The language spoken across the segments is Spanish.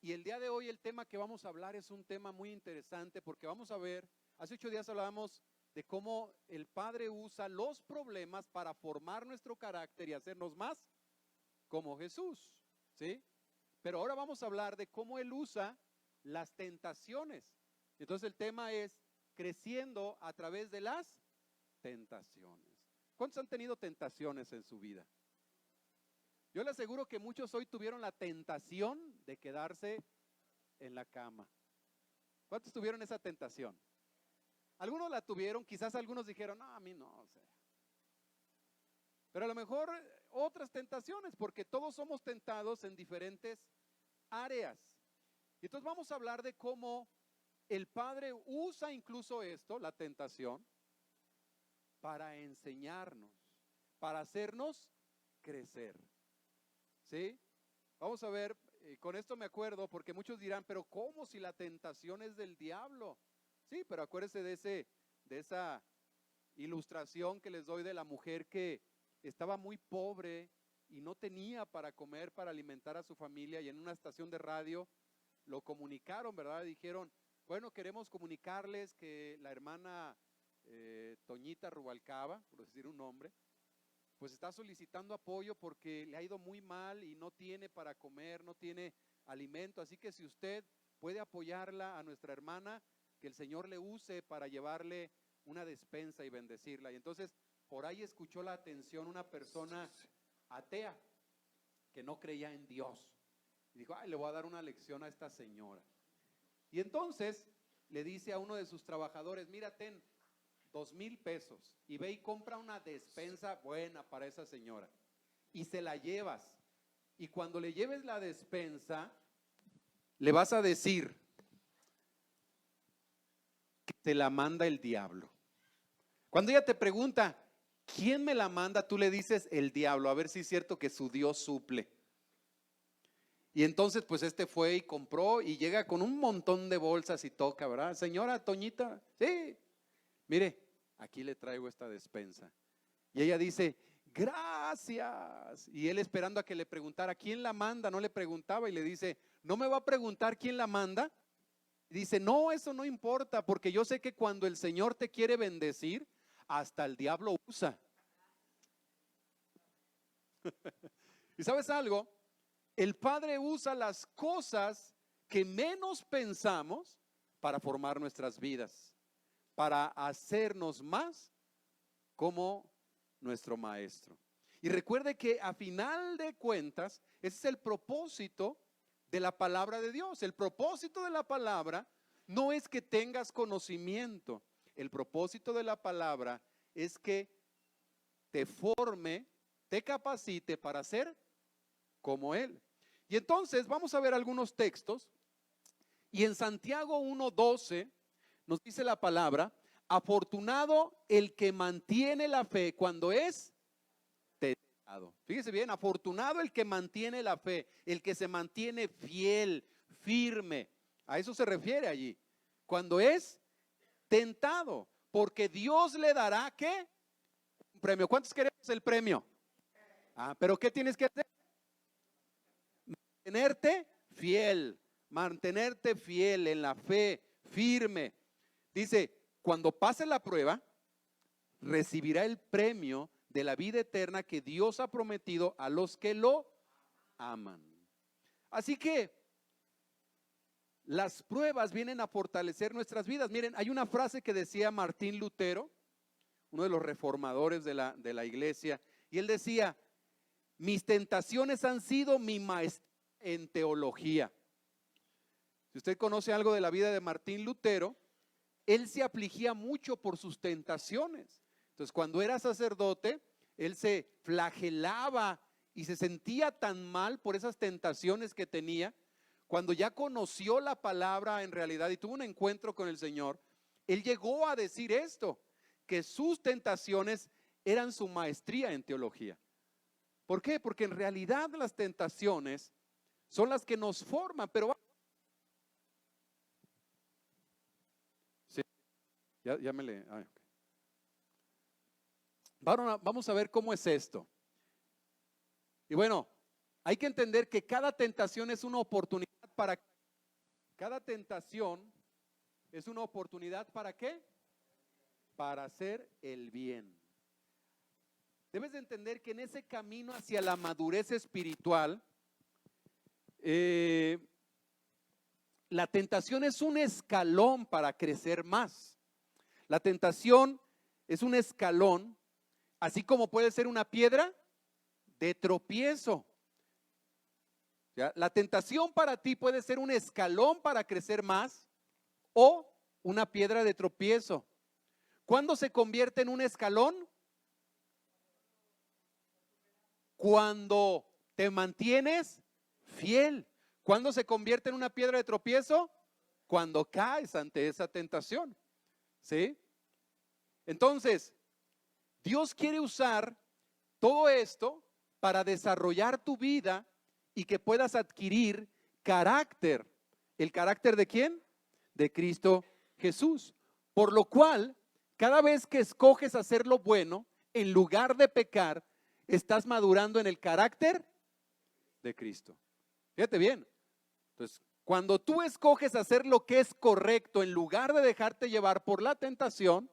Y el día de hoy el tema que vamos a hablar es un tema muy interesante porque vamos a ver, hace 8 días hablábamos de cómo el Padre usa los problemas para formar nuestro carácter y hacernos más como Jesús, ¿sí? Pero ahora vamos a hablar de cómo Él usa las tentaciones. Entonces el tema es creciendo a través de las tentaciones. ¿Cuántos han tenido tentaciones en su vida? Yo le aseguro que muchos hoy tuvieron la tentación de quedarse en la cama. ¿Cuántos tuvieron esa tentación? Algunos la tuvieron, quizás algunos dijeron, no, a mí no, o sea. Pero a lo mejor otras tentaciones, porque todos somos tentados en diferentes áreas. Y entonces vamos a hablar de cómo el Padre usa incluso esto, la tentación, para enseñarnos, para hacernos crecer. ¿Sí? Vamos a ver, con esto me acuerdo, porque muchos dirán, pero ¿cómo si la tentación es del diablo? Sí, pero acuérdense de esa ilustración que les doy de la mujer que estaba muy pobre y no tenía para comer, para alimentar a su familia, y en una estación de radio lo comunicaron, ¿verdad? Dijeron, bueno, queremos comunicarles que la hermana Toñita Rubalcaba, por decir un nombre, pues está solicitando apoyo porque le ha ido muy mal y no tiene para comer, no tiene alimento. Así que si usted puede apoyarla a nuestra hermana, que el Señor le use para llevarle una despensa y bendecirla. Y entonces por ahí escuchó la atención una persona atea que no creía en Dios. Y dijo, ay, le voy a dar una lección a esta señora. Y entonces le dice a uno de sus trabajadores, mira, ten 2,000 pesos y ve y compra una despensa buena para esa señora y se la llevas, y cuando le lleves la despensa le vas a decir que te la manda el diablo. Cuando ella te pregunta ¿quién me la manda?, tú le dices el diablo, a ver si es cierto que su Dios suple. Y entonces pues fue y compró y llega con un montón de bolsas y toca, ¿verdad? Señora Toñita, sí, mire, aquí le traigo esta despensa. Y ella dice, gracias. Y él esperando a que le preguntara, ¿quién la manda? No le preguntaba y le dice, ¿no me va a preguntar quién la manda? Y dice, no, eso no importa, porque yo sé que cuando el Señor te quiere bendecir, hasta el diablo usa. ¿Y sabes algo? El Padre usa las cosas que menos pensamos para formar nuestras vidas, para hacernos más como nuestro Maestro. Y recuerde que a final de cuentas, ese es el propósito de la palabra de Dios. El propósito de la palabra no es que tengas conocimiento. El propósito de la palabra es que te forme, te capacite para ser como Él. Y entonces vamos a ver algunos textos. Y en Santiago 1:12 nos dice la palabra, afortunado el que mantiene la fe cuando es tentado. Fíjese bien, afortunado el que mantiene la fe, el que se mantiene fiel, firme. A eso se refiere allí. Cuando es tentado, porque Dios le dará, ¿qué? Un premio. ¿Cuántos queremos el premio? Pero ¿qué tienes que hacer? Mantenerte fiel en la fe, firme. Dice, cuando pase la prueba, recibirá el premio de la vida eterna que Dios ha prometido a los que lo aman. Así que las pruebas vienen a fortalecer nuestras vidas. Miren, hay una frase que decía Martín Lutero, uno de los reformadores de la iglesia, y él decía, mis tentaciones han sido mi maestría en teología. Si usted conoce algo de la vida de Martín Lutero, él se afligía mucho por sus tentaciones. Entonces, cuando era sacerdote, él se flagelaba y se sentía tan mal por esas tentaciones que tenía. Cuando ya conoció la palabra en realidad y tuvo un encuentro con el Señor, él llegó a decir esto, que sus tentaciones eran su maestría en teología. ¿Por qué? Porque en realidad las tentaciones son las que nos forman, pero sí, ya me le. Okay. Vamos a ver cómo es esto. Y bueno, hay que entender que cada tentación es una oportunidad para Cada tentación es una oportunidad ¿para qué? Para hacer el bien. Debes de entender que en ese camino hacia la madurez espiritual, la tentación es un escalón para crecer más. La tentación es un escalón, así como puede ser una piedra de tropiezo. ¿Ya? La tentación para ti puede ser un escalón para crecer más o una piedra de tropiezo. ¿Cuándo se convierte en un escalón? Cuando te mantienes fiel. ¿Cuándo se convierte en una piedra de tropiezo? Cuando caes ante esa tentación. ¿Sí? Entonces, Dios quiere usar todo esto para desarrollar tu vida y que puedas adquirir carácter. ¿El carácter de quién? De Cristo Jesús. Por lo cual, cada vez que escoges hacer lo bueno, en lugar de pecar, estás madurando en el carácter de Cristo. Fíjate bien. Entonces, cuando tú escoges hacer lo que es correcto, en lugar de dejarte llevar por la tentación,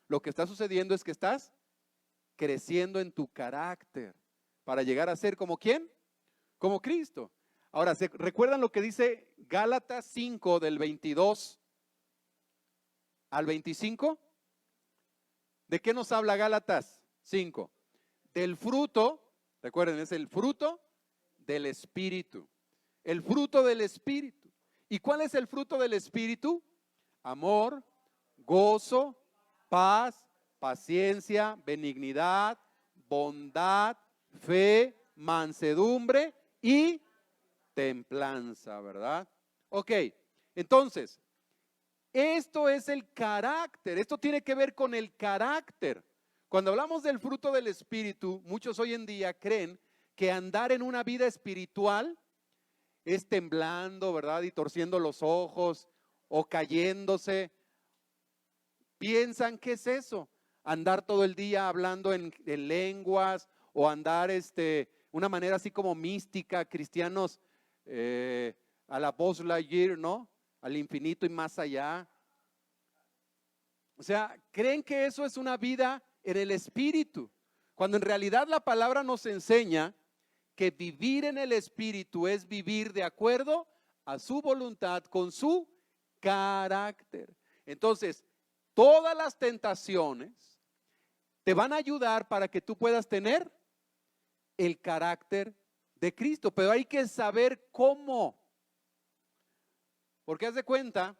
lo que está sucediendo es que estás creciendo en tu carácter para llegar a ser como ¿quién? Como Cristo. Ahora, ¿recuerdan lo que dice Gálatas 5 del 22 al 25? ¿De qué nos habla Gálatas 5? Del fruto, recuerden, es el fruto del Espíritu. El fruto del Espíritu. ¿Y cuál es el fruto del Espíritu? Amor, gozo, paz, paciencia, benignidad, bondad, fe, mansedumbre y templanza, ¿verdad? Ok, entonces, esto es el carácter, esto tiene que ver con el carácter. Cuando hablamos del fruto del Espíritu, muchos hoy en día creen que andar en una vida espiritual es temblando, ¿verdad? Y torciendo los ojos o cayéndose. Piensan que es eso, andar todo el día hablando en lenguas o andar una manera así como mística, cristianos a la Buzz Lightyear, ¿no? Al infinito y más allá. O sea, creen que eso es una vida en el Espíritu, cuando en realidad la palabra nos enseña que vivir en el Espíritu es vivir de acuerdo a su voluntad con su carácter. Entonces, todas las tentaciones te van a ayudar para que tú puedas tener el carácter de Cristo, pero hay que saber cómo. Porque haz de cuenta,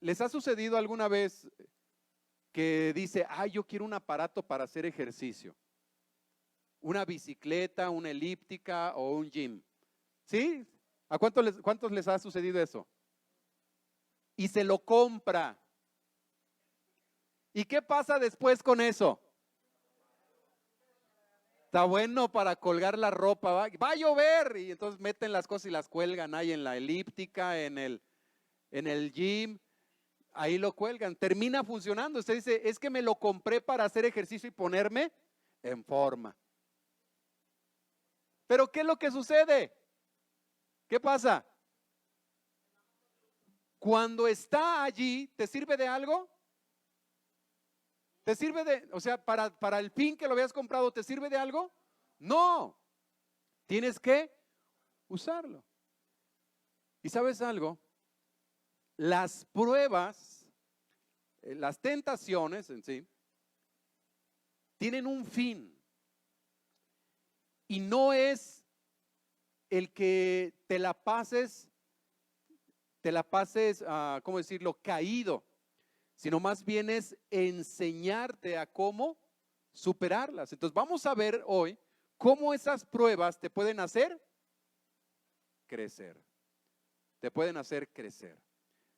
¿les ha sucedido alguna vez que dice, yo quiero un aparato para hacer ejercicio? Una bicicleta, una elíptica o un gym. ¿Sí? ¿A cuántos les ha sucedido eso? Y se lo compra. ¿Y qué pasa después con eso? Está bueno para colgar la ropa. Va a llover. Y entonces meten las cosas y las cuelgan ahí en la elíptica, en el gym. Ahí lo cuelgan. Termina funcionando. Usted dice, es que me lo compré para hacer ejercicio y ponerme en forma. Pero ¿qué es lo que sucede? ¿Qué pasa? Cuando está allí, ¿te sirve de algo? ¿Te sirve o sea, para el fin que lo habías comprado, ¿te sirve de algo? No. Tienes que usarlo. ¿Y sabes algo? Las pruebas, las tentaciones en sí, tienen un fin. Y no es el que te la pases, ¿cómo decirlo?, caído, sino más bien es enseñarte a cómo superarlas. Entonces vamos a ver hoy cómo esas pruebas te pueden hacer crecer. Te pueden hacer crecer.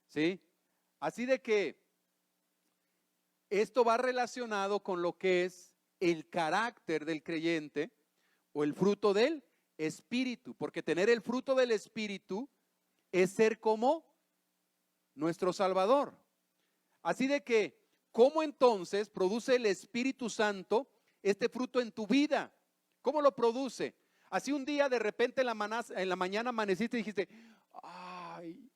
¿Sí? Así de que esto va relacionado con lo que es el carácter del creyente o el fruto del Espíritu, porque tener el fruto del Espíritu es ser como nuestro Salvador. Así de que, ¿cómo entonces produce el Espíritu Santo este fruto en tu vida? ¿Cómo lo produce? Así un día de repente en la mañana amaneciste y dijiste, ay,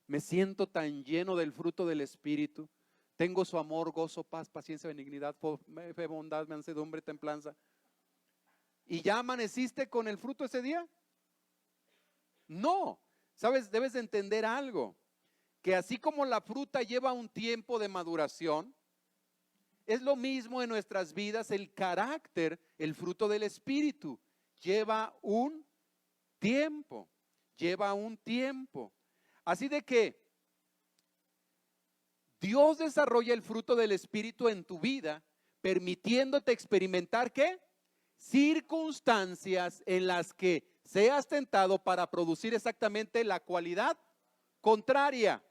me siento tan lleno del fruto del Espíritu. Tengo su amor, gozo, paz, paciencia, benignidad, fe, bondad, mansedumbre, templanza. ¿Y ya amaneciste con el fruto ese día? No. ¿Sabes? Debes de entender algo. Que así como la fruta lleva un tiempo de maduración, es lo mismo en nuestras vidas. El carácter, el fruto del Espíritu, lleva un tiempo. Lleva un tiempo. Así de que Dios desarrolla el fruto del Espíritu en tu vida, permitiéndote experimentar ¿qué? Circunstancias en las que seas tentado para producir exactamente la cualidad contraria.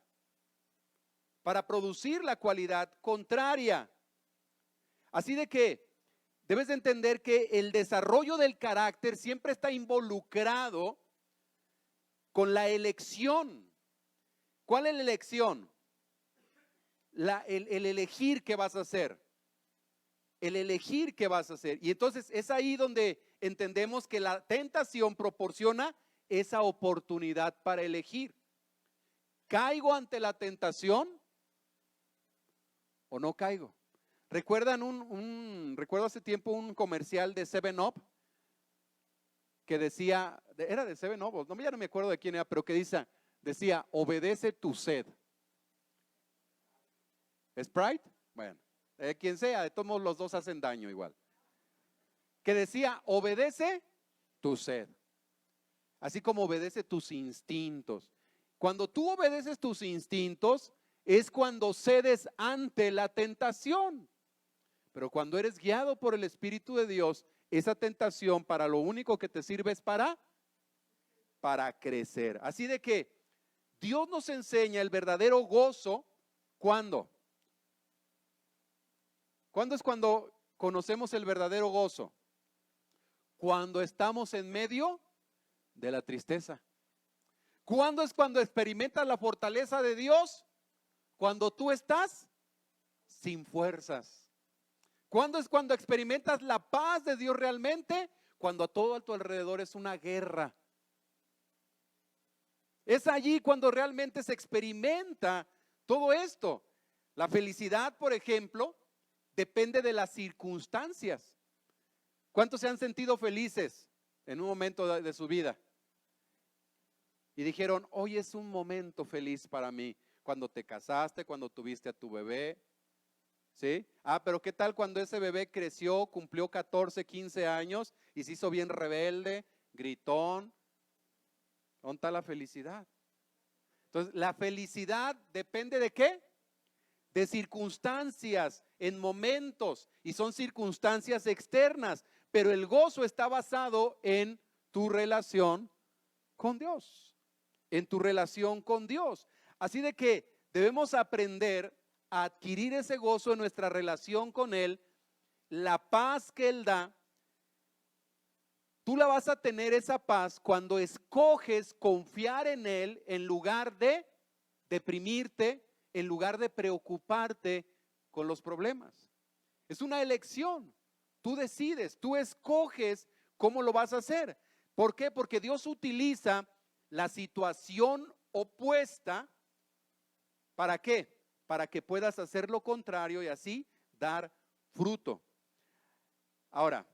Para producir la cualidad contraria. Así de que debes de entender que el desarrollo del carácter siempre está involucrado con la elección. ¿Cuál es la elección? El elegir qué vas a hacer. El elegir qué vas a hacer. Y entonces es ahí donde entendemos que la tentación proporciona esa oportunidad para elegir. ¿Caigo ante la tentación o no caigo? ¿Recuerdan recuerdo hace tiempo un comercial de 7-Up que decía, era de 7-Up, ya no me acuerdo de quién era, pero que decía, obedece tu sed. ¿Sprite? Bueno, quien sea, de todos modos los dos hacen daño igual. Que decía, obedece tu sed. Así como obedece tus instintos. Cuando tú obedeces tus instintos, es cuando cedes ante la tentación. Pero cuando eres guiado por el Espíritu de Dios, esa tentación para lo único que te sirve es para crecer. Así de que Dios nos enseña el verdadero gozo. ¿Cuándo? ¿Cuándo es cuando conocemos el verdadero gozo? Cuando estamos en medio de la tristeza. ¿Cuándo es cuando experimentas la fortaleza de Dios? Cuando tú estás sin fuerzas. ¿Cuándo es cuando experimentas la paz de Dios realmente? Cuando a todo a tu alrededor es una guerra. Es allí cuando realmente se experimenta todo esto. La felicidad, por ejemplo, depende de las circunstancias. ¿Cuántos se han sentido felices en un momento de su vida? Y dijeron, hoy es un momento feliz para mí. Cuando te casaste, cuando tuviste a tu bebé. ¿Sí? Pero ¿qué tal cuando ese bebé creció, cumplió 14, 15 años y se hizo bien rebelde, gritón? ¿Dónde está la felicidad? Entonces, la felicidad depende ¿de qué? De circunstancias, en momentos, y son circunstancias externas, pero el gozo está basado en tu relación con Dios, en tu relación con Dios. Así de que debemos aprender a adquirir ese gozo en nuestra relación con Él, la paz que Él da. Tú la vas a tener esa paz cuando escoges confiar en Él en lugar de deprimirte, en lugar de preocuparte con los problemas. Es una elección. Tú decides, tú escoges cómo lo vas a hacer. ¿Por qué? Porque Dios utiliza la situación opuesta. ¿Para qué? Para que puedas hacer lo contrario y así dar fruto. Ahora,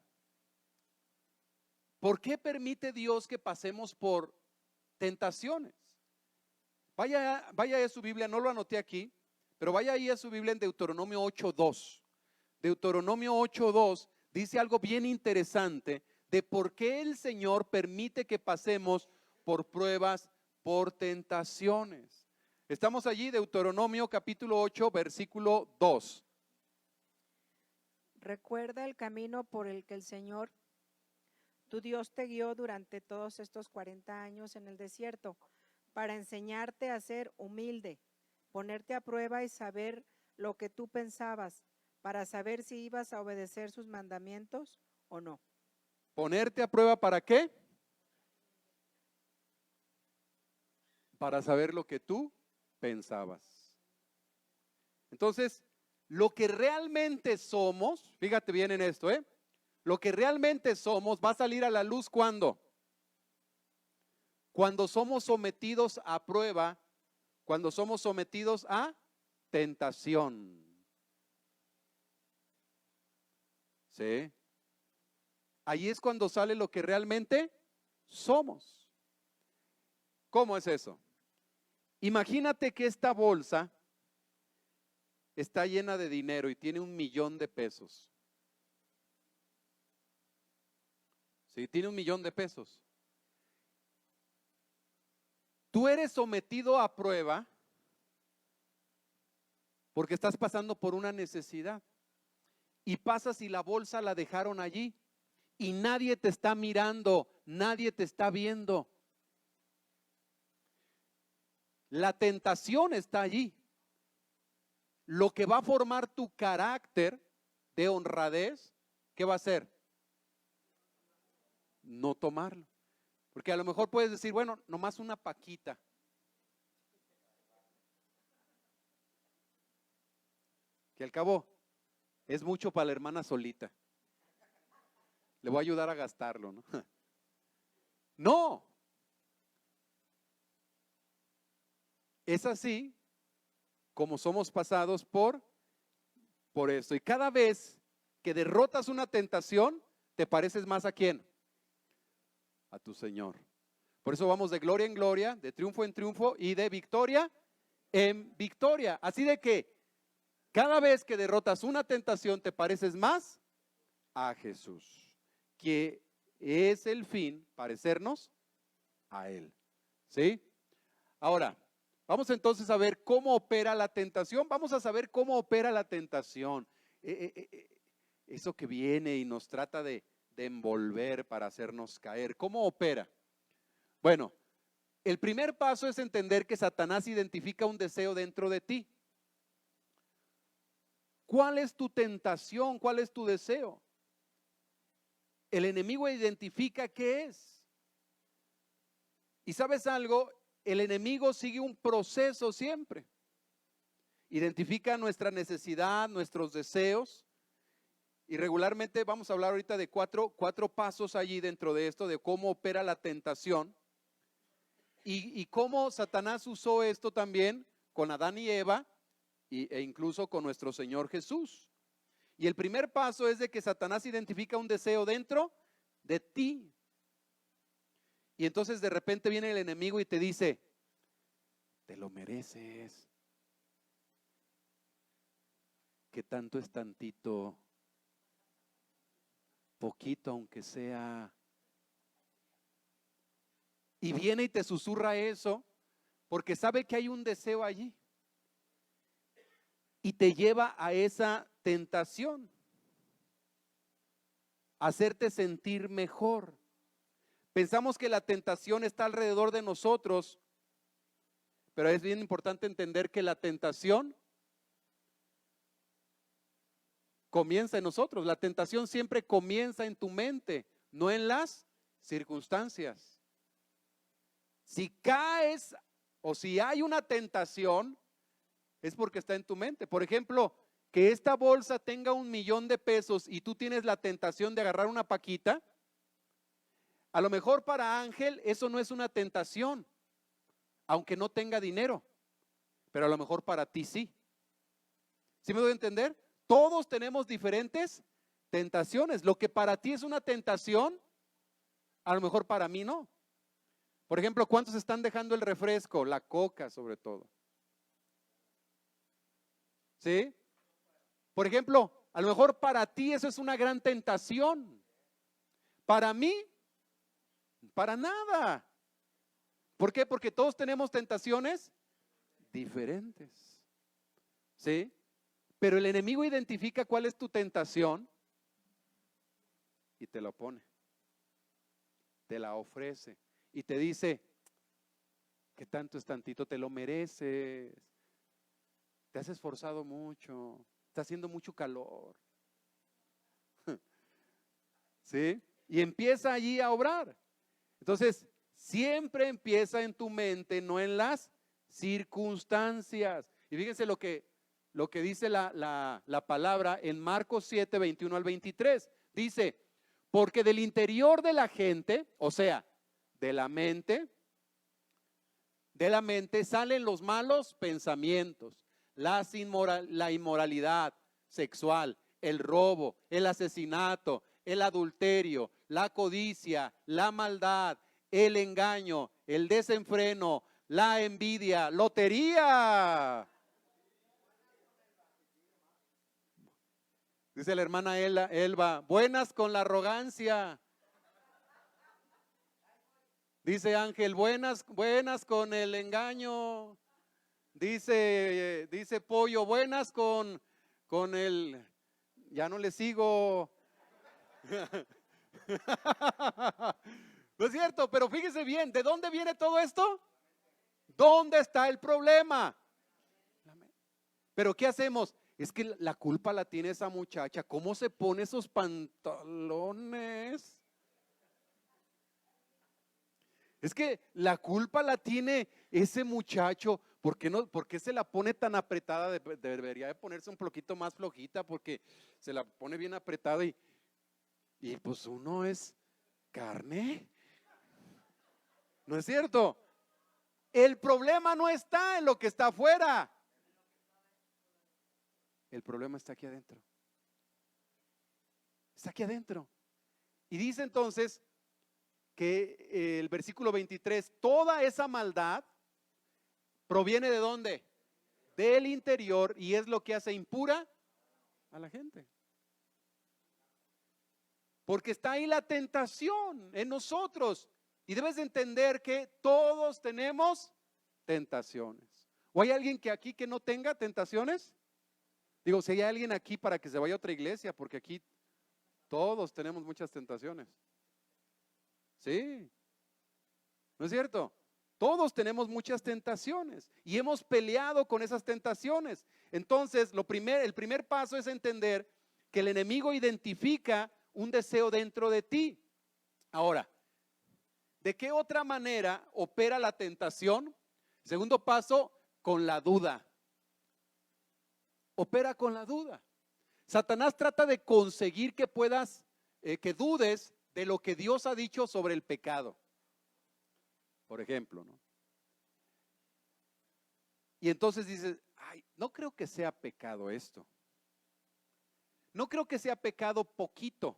¿por qué permite Dios que pasemos por tentaciones? Vaya a su Biblia, no lo anoté aquí, pero vaya ahí a su Biblia en Deuteronomio 8:2. Deuteronomio 8:2 dice algo bien interesante de por qué el Señor permite que pasemos por pruebas, por tentaciones. Estamos allí, Deuteronomio capítulo 8, versículo 2. Recuerda el camino por el que el Señor, tu Dios, te guió durante todos estos 40 años en el desierto, para enseñarte a ser humilde, ponerte a prueba y saber lo que tú pensabas, para saber si ibas a obedecer sus mandamientos o no. ¿Ponerte a prueba para qué? Para saber lo que tú pensabas. Entonces, lo que realmente somos, fíjate bien en esto, Lo que realmente somos va a salir a la luz ¿cuándo? Cuando somos sometidos a prueba, cuando somos sometidos a tentación. ¿Sí? Ahí es cuando sale lo que realmente somos. ¿Cómo es eso? Imagínate que esta bolsa está llena de dinero y tiene 1,000,000 de pesos. Sí, tiene 1,000,000 de pesos. Tú eres sometido a prueba porque estás pasando por una necesidad. Y pasas y la bolsa la dejaron allí. Y nadie te está mirando, nadie te está viendo. La tentación está allí. Lo que va a formar tu carácter de honradez, ¿qué va a hacer? No tomarlo. Porque a lo mejor puedes decir, bueno, nomás una paquita. Que al cabo es mucho para la hermana solita. Le voy a ayudar a gastarlo, ¿no? No. Es así como somos pasados por esto. Y cada vez que derrotas una tentación, te pareces más ¿a quién? A tu Señor. Por eso vamos de gloria en gloria, de triunfo en triunfo y de victoria en victoria. Así de que cada vez que derrotas una tentación, te pareces más a Jesús, que es el fin, parecernos a Él. ¿Sí? Ahora, vamos entonces a ver cómo opera la tentación. Vamos a saber cómo opera la tentación. Eso que viene y nos trata de envolver para hacernos caer. ¿Cómo opera? Bueno, el primer paso es entender que Satanás identifica un deseo dentro de ti. ¿Cuál es tu tentación? ¿Cuál es tu deseo? El enemigo identifica qué es. ¿Y sabes algo? El enemigo sigue un proceso siempre. Identifica nuestra necesidad, nuestros deseos. Y regularmente vamos a hablar ahorita de cuatro pasos allí dentro de esto, de cómo opera la tentación. Y cómo Satanás usó esto también con Adán y Eva e incluso con nuestro Señor Jesús. Y el primer paso es de que Satanás identifica un deseo dentro de ti. Y entonces de repente viene el enemigo y te dice, te lo mereces. ¿Qué tanto es tantito? Poquito aunque sea. Y viene y te susurra eso porque sabe que hay un deseo allí. Y te lleva a esa tentación, a hacerte sentir mejor. Pensamos que la tentación está alrededor de nosotros, pero es bien importante entender que la tentación comienza en nosotros. La tentación siempre comienza en tu mente, no en las circunstancias. Si caes o si hay una tentación, es porque está en tu mente. Por ejemplo, que esta bolsa tenga 1,000,000 de pesos y tú tienes la tentación de agarrar una paquita. A lo mejor para Ángel eso no es una tentación, aunque no tenga dinero, pero a lo mejor para ti sí. ¿Sí me doy a entender? Todos tenemos diferentes tentaciones. Lo que para ti es una tentación, a lo mejor para mí no. Por ejemplo, ¿cuántos están dejando el refresco? La coca sobre todo. ¿Sí? Por ejemplo, a lo mejor para ti eso es una gran tentación. Para mí, para nada. ¿Por qué? Porque todos tenemos tentaciones diferentes. ¿Sí? Pero el enemigo identifica cuál es tu tentación y te la pone. Te la ofrece y te dice, ¿qué tanto es tantito? Te lo mereces. Te has esforzado mucho. Está haciendo mucho calor. ¿Sí? Y empieza allí a obrar. Entonces, siempre empieza en tu mente, no en las circunstancias. Y fíjense lo que dice la palabra en Marcos 7, 21 al 23. Dice, Porque del interior de la gente, o sea, de la mente salen los malos pensamientos, la inmoralidad sexual, el robo, el asesinato, el adulterio, la codicia, la maldad, el engaño, el desenfreno, la envidia, lotería. Dice la hermana Elba, buenas con la arrogancia. Dice Ángel, buenas con el engaño. Dice Pollo, buenas con el, ya no le sigo. No es cierto, pero fíjese bien, ¿de dónde viene todo esto? ¿Dónde está el problema? Pero ¿qué hacemos? Es que la culpa la tiene esa muchacha. ¿Cómo se pone esos pantalones? Es que la culpa la tiene ese muchacho. ¿Por qué se la pone tan apretada? Debería de ponerse un poquito más flojita porque se la pone bien apretada y pues uno es carne. ¿No es cierto? El problema no está en lo que está afuera. El problema está aquí adentro. Está aquí adentro. Y dice entonces que el versículo 23, toda esa maldad proviene ¿de dónde? Del interior, y es lo que hace impura a la gente. Porque está ahí la tentación en nosotros. Y debes de entender que todos tenemos tentaciones. ¿O hay alguien que aquí que no tenga tentaciones? Digo, si hay alguien aquí para que se vaya a otra iglesia, porque aquí todos tenemos muchas tentaciones. Sí, ¿no es cierto? Todos tenemos muchas tentaciones y hemos peleado con esas tentaciones. Entonces, el primer paso es entender que el enemigo identifica un deseo dentro de ti. Ahora, ¿de qué otra manera opera la tentación? Segundo paso, con la duda. Opera con la duda. Satanás trata de conseguir que puedas, que dudes de lo que Dios ha dicho sobre el pecado. Por ejemplo, ¿no? Y entonces dices, ay, no creo que sea pecado esto. No creo que sea pecado poquito.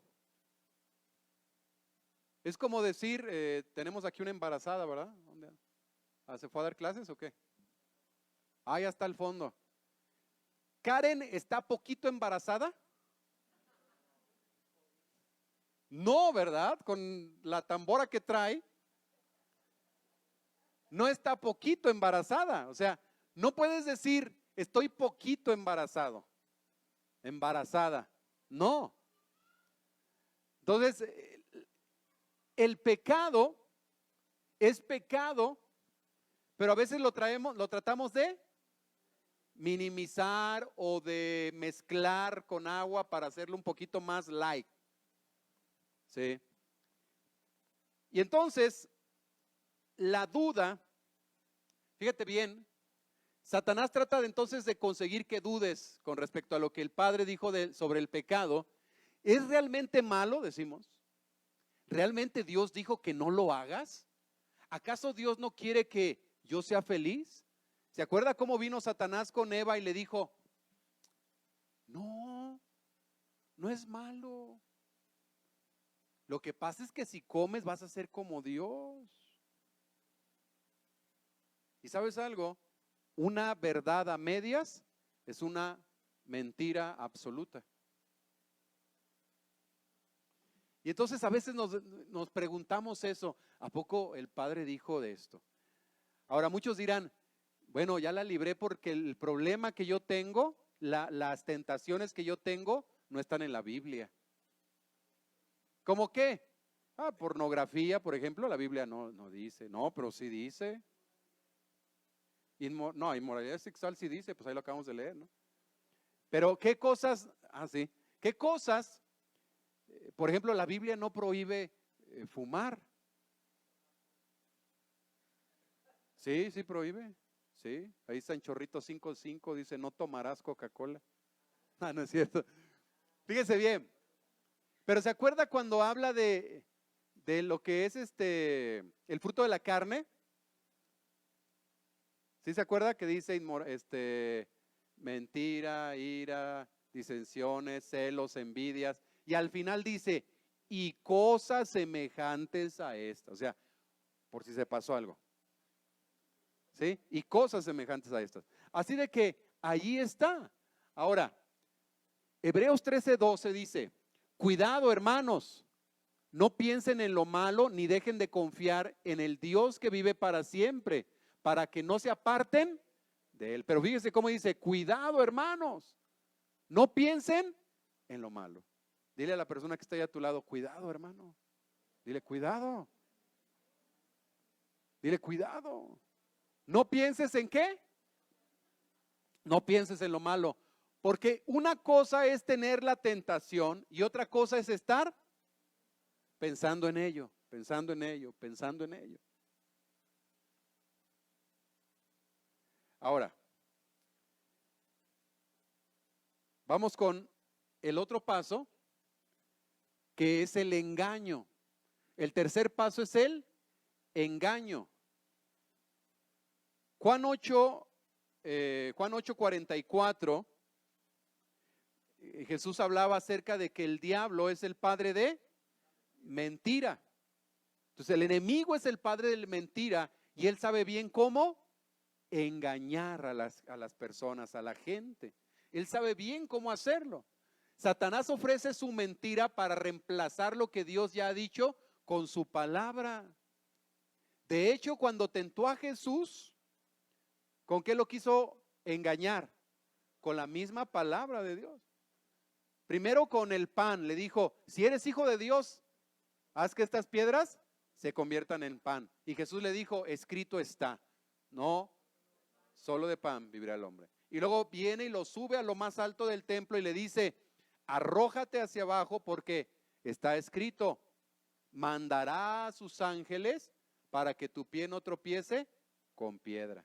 Es como decir, tenemos aquí una embarazada, ¿verdad? ¿Dónde? ¿Se fue a dar clases o qué? Ya está al fondo. ¿Karen está poquito embarazada? No, ¿verdad? Con la tambora que trae, no está poquito embarazada. O sea, no puedes decir, estoy poquito embarazado, embarazada. No. Entonces, el pecado es pecado, pero a veces lo tratamos de minimizar o de mezclar con agua para hacerlo un poquito más light. ¿Sí? Y entonces, la duda, fíjate bien, Satanás trata entonces de conseguir que dudes con respecto a lo que el Padre dijo sobre el pecado. ¿Es realmente malo? Decimos. ¿Realmente Dios dijo que no lo hagas? ¿Acaso Dios no quiere que yo sea feliz? ¿Se acuerda cómo vino Satanás con Eva y le dijo, no, no es malo? Lo que pasa es que si comes vas a ser como Dios. ¿Y sabes algo? Una verdad a medias es una mentira absoluta. Y entonces a veces nos preguntamos eso, ¿a poco el Padre dijo de esto? Ahora muchos dirán, bueno, ya la libré porque el problema que yo tengo, las tentaciones que yo tengo, no están en la Biblia. ¿Cómo qué? Pornografía, por ejemplo, la Biblia no dice, no, pero sí dice. No, inmoralidad sexual sí dice, pues ahí lo acabamos de leer, ¿no? Pero ¿qué cosas? Sí, ¿qué cosas? Por ejemplo, la Biblia no prohíbe fumar. Sí, sí prohíbe. Sí, ahí está en Chorrito 5:5, dice, no tomarás Coca-Cola. No es cierto. Fíjese bien, Pero ¿se acuerda cuando habla de lo que es el fruto de la carne? ¿Sí se acuerda que dice mentira, ira, disensiones, celos, envidias? Y al final dice, y cosas semejantes a estas. O sea, por si se pasó algo. ¿Sí? Y cosas semejantes a estas. Así de que allí está. Ahora, Hebreos 13:12 dice, cuidado, hermanos, no piensen en lo malo ni dejen de confiar en el Dios que vive para siempre, para que no se aparten de él. Pero fíjese cómo dice, cuidado, hermanos, no piensen en lo malo. Dile a la persona que está ahí a tu lado, cuidado, hermano. Dile, cuidado. Dile, cuidado. No pienses en qué. No pienses en lo malo. Porque una cosa es tener la tentación y otra cosa es estar pensando en ello, pensando en ello, pensando en ello. Ahora, vamos con el otro paso, que es el engaño. El tercer paso es el engaño. Juan 8:44, Jesús hablaba acerca de que el diablo es el padre de mentira. Entonces el enemigo es el padre de mentira y él sabe bien cómo engañar a las personas, a la gente. Él sabe bien cómo hacerlo. Satanás ofrece su mentira para reemplazar lo que Dios ya ha dicho con su palabra. De hecho, cuando tentó a Jesús, ¿con qué lo quiso engañar? Con la misma palabra de Dios. Primero con el pan, le dijo, si eres hijo de Dios, haz que estas piedras se conviertan en pan. Y Jesús le dijo, escrito está, no solo de pan vivirá el hombre. Y luego viene y lo sube a lo más alto del templo y le dice, arrójate hacia abajo porque está escrito, mandará a sus ángeles para que tu pie no tropiece con piedra.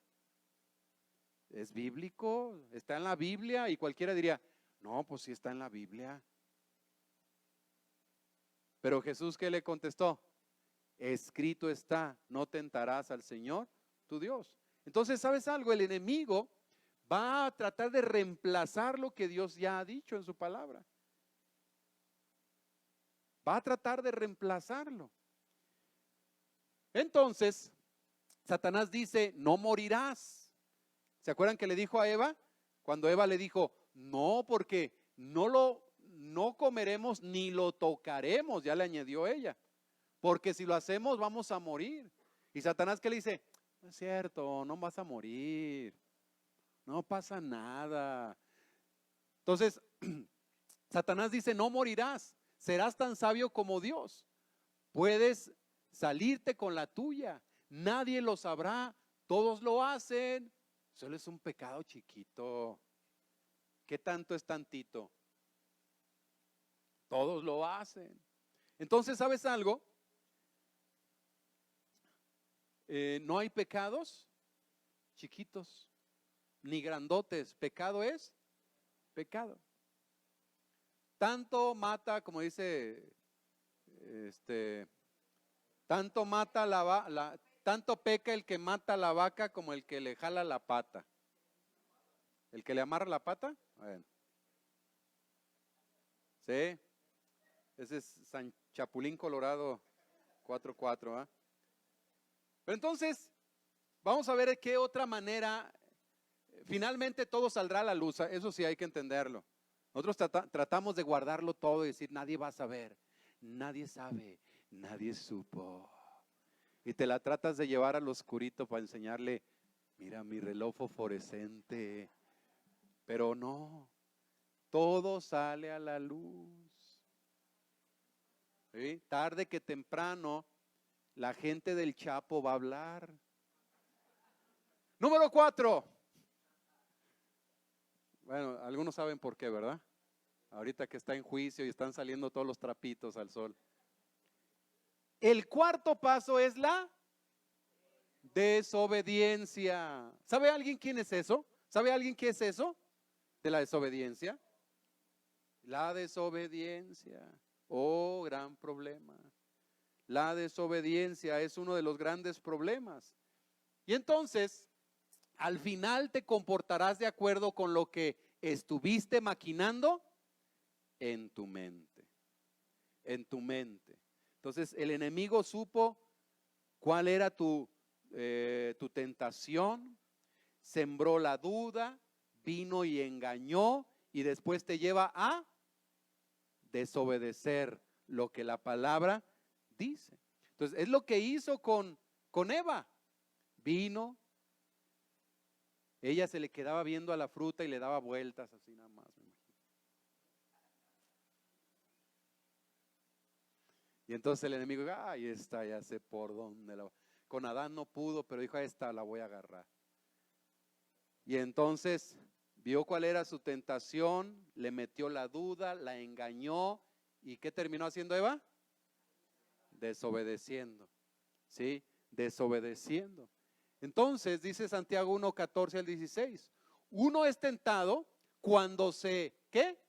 ¿Es bíblico? ¿Está en la Biblia? Y cualquiera diría, no, pues sí está en la Biblia. Pero Jesús, ¿qué le contestó? Escrito está, no tentarás al Señor tu Dios. Entonces, ¿sabes algo? El enemigo va a tratar de reemplazar lo que Dios ya ha dicho en su palabra. Va a tratar de reemplazarlo. Entonces, Satanás dice, no morirás. ¿Se acuerdan que le dijo a Eva? Cuando Eva le dijo, no, porque no comeremos ni lo tocaremos, ya le añadió ella. Porque si lo hacemos vamos a morir. Y Satanás, ¿qué le dice? No es cierto, no vas a morir. No pasa nada. Entonces, Satanás dice, no morirás. Serás tan sabio como Dios. Puedes salirte con la tuya. Nadie lo sabrá. Todos lo hacen. Solo es un pecado chiquito. ¿Qué tanto es tantito? Todos lo hacen. Entonces, ¿sabes algo? No hay pecados chiquitos ni grandotes. Pecado es pecado. Tanto mata, como dice, tanto mata tanto peca el que mata la vaca como el que le jala la pata. ¿El que le amarra la pata? Bueno. Sí. Ese es San Chapulín Colorado 4:4. Pero entonces, vamos a ver de qué otra manera, finalmente todo saldrá a la luz, eso sí hay que entenderlo. Nosotros tratamos de guardarlo todo y decir, nadie va a saber, nadie sabe, nadie supo. Y te la tratas de llevar al oscurito para enseñarle, mira mi reloj fosforescente, pero no, todo sale a la luz. ¿Sí? Tarde que temprano, la gente del Chapo va a hablar. Número 4. Bueno, algunos saben por qué, ¿verdad? Ahorita que está en juicio y están saliendo todos los trapitos al sol. El cuarto paso es la desobediencia. ¿Sabe alguien quién es eso? ¿Sabe alguien qué es eso de la desobediencia? La desobediencia. Oh, gran problema. La desobediencia es uno de los grandes problemas. Y entonces, al final te comportarás de acuerdo con lo que estuviste maquinando en tu mente. En tu mente. Entonces, el enemigo supo cuál era tu tentación, sembró la duda, vino y engañó y después te lleva a desobedecer lo que la palabra dice. Entonces, es lo que hizo con Eva. Vino, ella se le quedaba viendo a la fruta y le daba vueltas así nada más, me imagino. Y entonces el enemigo, ahí está, ya sé por dónde. Con Adán no pudo, pero dijo, a esta la voy a agarrar. Y entonces vio cuál era su tentación, le metió la duda, la engañó. ¿Y qué terminó haciendo Eva? Desobedeciendo. ¿Sí? Desobedeciendo. Entonces dice Santiago 1, 14 al 16. Uno es tentado cuando ¿qué?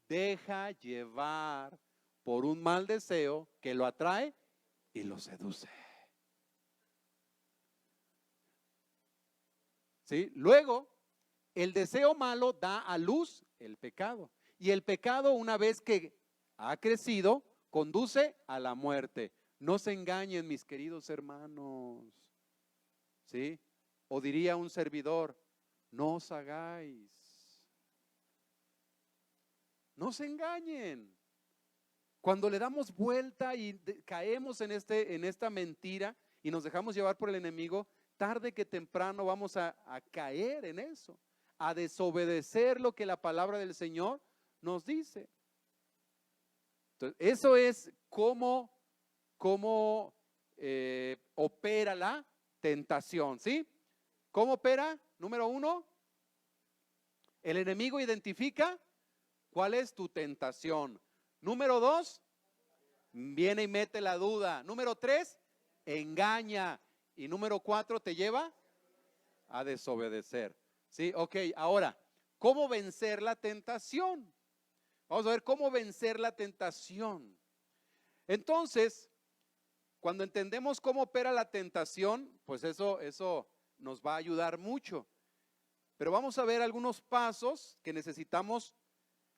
Deja llevar por un mal deseo que lo atrae y lo seduce. ¿Sí? Luego, el deseo malo da a luz el pecado. Y el pecado, una vez que ha crecido, conduce a la muerte. No se engañen, mis queridos hermanos. ¿Sí? O diría un servidor, no os hagáis. No se engañen. Cuando le damos vuelta y caemos en esta mentira y nos dejamos llevar por el enemigo, tarde que temprano vamos a caer en eso, a desobedecer lo que la palabra del Señor nos dice. Entonces, eso es cómo opera la tentación, ¿sí? ¿Cómo opera? Número 1, el enemigo identifica cuál es tu tentación. Número 2, viene y mete la duda. Número 3, engaña. Y número 4, te lleva a desobedecer. ¿Sí? Ok, ahora, ¿cómo vencer la tentación? Vamos a ver cómo vencer la tentación. Entonces, cuando entendemos cómo opera la tentación, pues eso nos va a ayudar mucho. Pero vamos a ver algunos pasos que necesitamos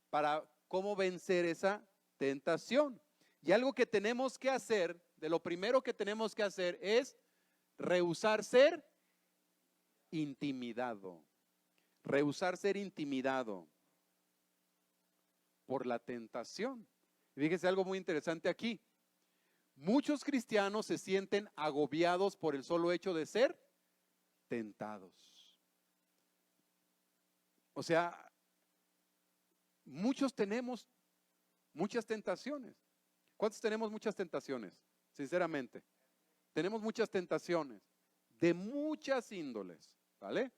para cómo vencer esa tentación. Y algo que tenemos que hacer, de lo primero que tenemos que hacer es rehusar ser intimidado. Rehusar ser intimidado por la tentación. Y fíjese algo muy interesante aquí. Muchos cristianos se sienten agobiados por el solo hecho de ser tentados. O sea, muchos tenemos muchas tentaciones. ¿Cuántos tenemos muchas tentaciones? Sinceramente, tenemos muchas tentaciones de muchas índoles, ¿vale?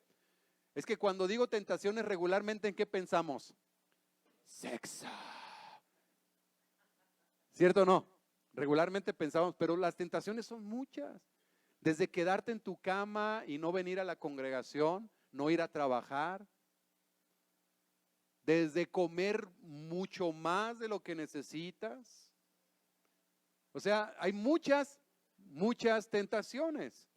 Es que cuando digo tentaciones regularmente, ¿en qué pensamos? Sexo. ¿Cierto o no? Regularmente pensamos, pero las tentaciones son muchas. Desde quedarte en tu cama y no venir a la congregación, no ir a trabajar. Desde comer mucho más de lo que necesitas. O sea, hay muchas tentaciones.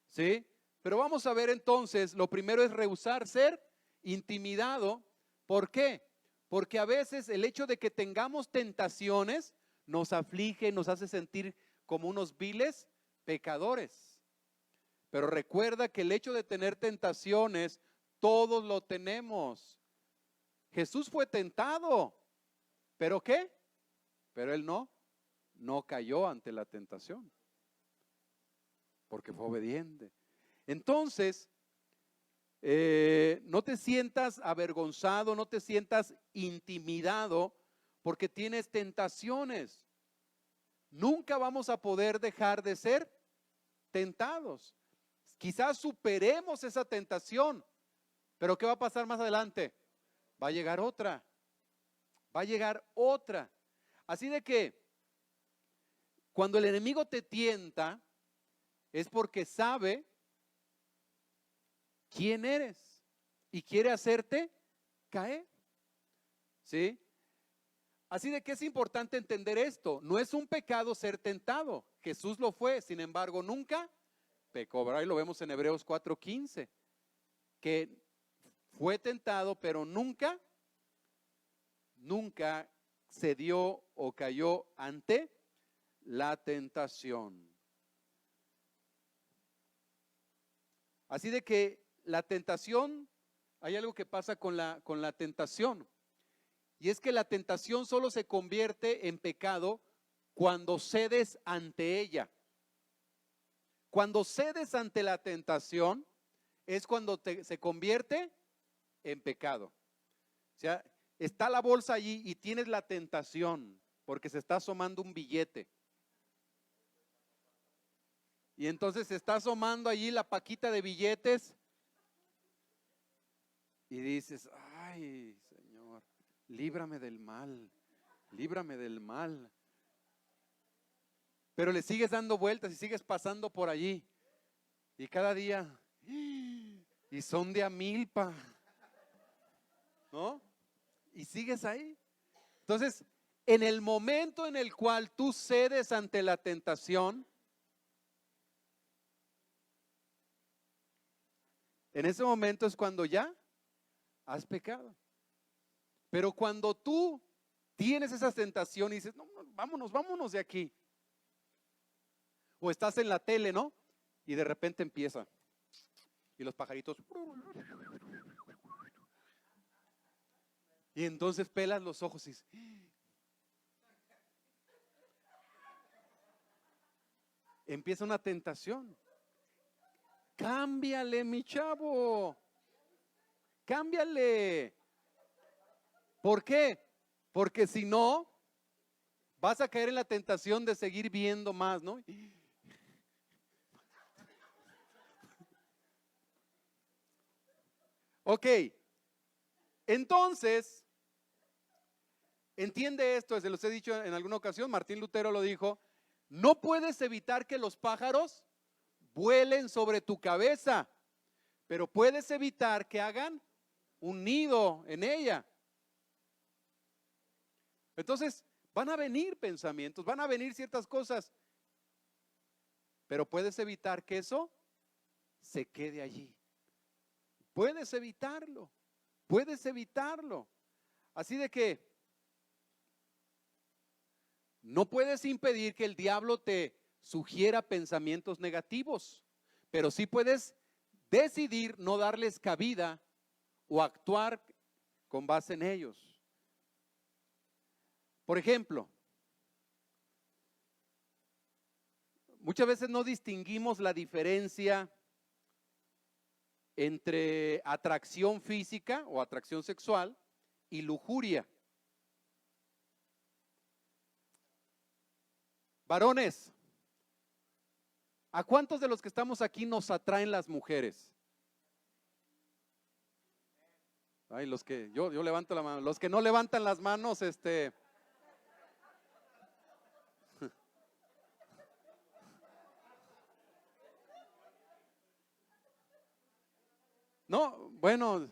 ¿Sí? Pero vamos a ver entonces, lo primero es rehusar ser intimidado. ¿Por qué? Porque a veces el hecho de que tengamos tentaciones nos aflige, nos hace sentir como unos viles pecadores. Pero recuerda que el hecho de tener tentaciones, todos lo tenemos. Jesús fue tentado, ¿pero qué? Pero él no cayó ante la tentación, porque fue obediente. Entonces, no te sientas avergonzado, no te sientas intimidado porque tienes tentaciones. Nunca vamos a poder dejar de ser tentados. Quizás superemos esa tentación, pero ¿qué va a pasar más adelante? Va a llegar otra. Va a llegar otra. Así de que cuando el enemigo te tienta, es porque sabe quién eres y quiere hacerte caer. ¿Sí? Así de que es importante entender esto. No es un pecado ser tentado. Jesús lo fue, sin embargo, nunca pecó. ¿Verdad? Y lo vemos en Hebreos 4:15, que fue tentado, pero nunca cedió o cayó ante la tentación. Así de que la tentación, hay algo que pasa con la tentación. Y es que la tentación solo se convierte en pecado cuando cedes ante ella. Cuando cedes ante la tentación es cuando se convierte en pecado. O sea, está la bolsa allí y tienes la tentación porque se está asomando un billete. Y entonces se está asomando allí la paquita de billetes y dices, ay, Señor, líbrame del mal, líbrame del mal. Pero le sigues dando vueltas y sigues pasando por allí. Y cada día, y son de a milpa, ¿no? Y sigues ahí. Entonces, en el momento en el cual tú cedes ante la tentación, en ese momento es cuando ya has pecado. Pero cuando tú tienes esa tentación y dices, no, vámonos de aquí. O estás en la tele, ¿no? Y de repente empieza. Y los pajaritos. Y entonces pelas los ojos y dices, empieza una tentación. Cámbiale, mi chavo. Cámbiale. ¿Por qué? Porque si no, vas a caer en la tentación de seguir viendo más, ¿no? Ok, entonces, entiende esto, se los he dicho en alguna ocasión, Martín Lutero lo dijo, no puedes evitar que los pájaros vuelen sobre tu cabeza, pero puedes evitar que hagan un nido en ella. Entonces, van a venir pensamientos, van a venir ciertas cosas, pero puedes evitar que eso se quede allí. Puedes evitarlo, puedes evitarlo. Así de que no puedes impedir que el diablo te sugiera pensamientos negativos, pero sí puedes decidir no darles cabida o actuar con base en ellos. Por ejemplo, muchas veces no distinguimos la diferencia entre atracción física o atracción sexual y lujuria. Varones, ¿a cuántos de los que estamos aquí nos atraen las mujeres? Ay, los que, yo levanto la mano, los que no levantan las manos, no, bueno,